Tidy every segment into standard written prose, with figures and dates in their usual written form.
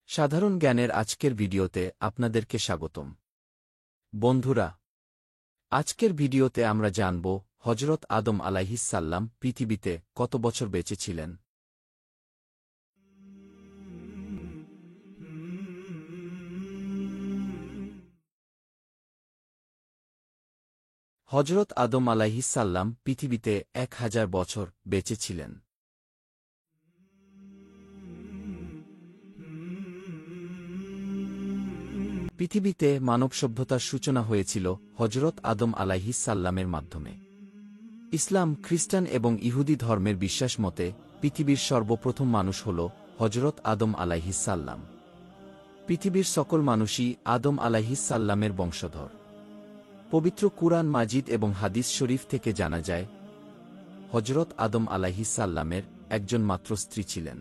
সাধারণ জ্ঞানের আজকের ভিডিওতে আপনাদেরকে স্বাগতম। বন্ধুরা, আজকের ভিডিওতে আমরা জানব হযরত আদম আলাইহিসসালাম পৃথিবীতে কত বছর বেঁচে ছিলেন। হযরত আদম আলাইহিসসালাম পৃথিবীতে 1000 বছর বেঁচে ছিলেন। পৃথিবীতে মানব সভ্যতার সূচনা হয়েছিল হযরত আদম আলাইহিসসালামের মাধ্যমে। ইসলাম, খ্রিস্টান এবং ইহুদি ধর্মের বিশ্বাস মতে পৃথিবীর সর্বপ্রথম মানুষ হল হযরত আদম আলাইহিসসালাম। পৃথিবীর সকল মানুষই আদম আলাইহিসসালামের বংশধর। পবিত্র কুরআন মাজিদ এবং হাদিস শরীফ থেকে জানা যায়, হযরত আদম আলাইহিসসালামের একজন মাত্র স্ত্রী ছিলেন।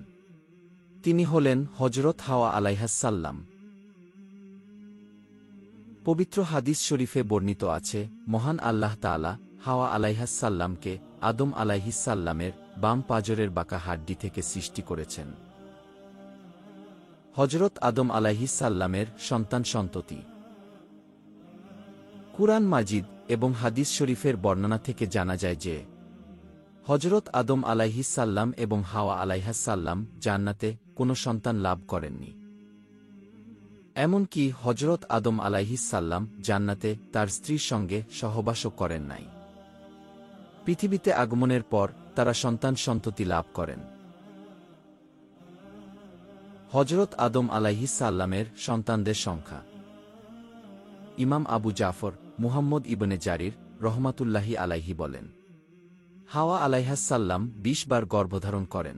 তিনি হলেন হযরত হাওয়া আলাইহাসসালাম। পবিত্র হাদিস শরীফে বর্ণিত আছে, মহান আল্লাহ তাআলা হাওয়া আলাইহাসসালামকে আদম আলাইহিসসালামের বাম পাঁজরের বাঁকা হাড্ডি থেকে সৃষ্টি করেছেন। হযরত আদম আলাইহিসসালামের সন্তান-সন্ততি। কুরআন মাজিদ এবং হাদিস শরীফের বর্ণনা থেকে জানা যায় যে, হযরত আদম আলাইহিসসালাম এবং হাওয়া আলাইহাসসালাম জান্নাতে কোনো সন্তান লাভ করেননি। এমনকি হযরত আদম আলাইহিসসালাম জান্নাতে তার স্ত্রীর সঙ্গে সহবাসও করেন নাই। পৃথিবীতে আগমনের পর তারা সন্তান-সন্ততি লাভ করেন। হযরত আদম আলাইহিসসালামের সন্তানদের সংখ্যা। ইমাম আবু জাফর মুহাম্মদ ইবনে জারির রহমাতুল্লাহি আলাইহি বলেন, হাওয়া আলাইহাসসালাম 20 বার গর্ভধারণ করেন।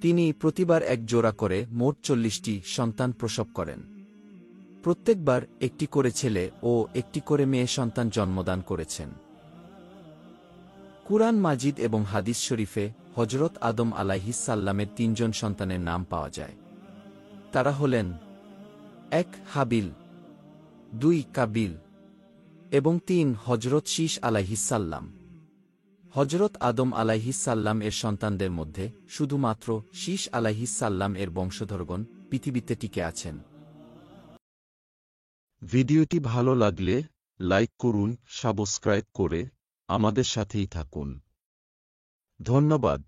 তিনি প্রতিবার এক জোড়া করে মোট 40টি সন্তান প্রসব করেন। প্রত্যেকবার একটি করে ছেলে ও একটি করে মেয়ে সন্তান জন্মদান করেছেন। কুরআন মাজিদ এবং হাদিস শরীফে হযরত আদম আলাইহিসসালামের 3 জন সন্তানের নাম পাওয়া যায়। তারা হলেন 1 হাবিল, 2 কাবিল এবং 3 হযরত শীস আলাইহিসসালাম। হযরত আদম আলাইহিসসালাম এর সন্তানদের মধ্যে শুধুমাত্র শীস আলাইহিসসালাম এর বংশধরগণ পৃথিবীতে টিকে আছেন। ভিডিওটি ভালো লাগলে লাইক করুন, সাবস্ক্রাইব করে আমাদের সাথেই থাকুন। ধন্যবাদ।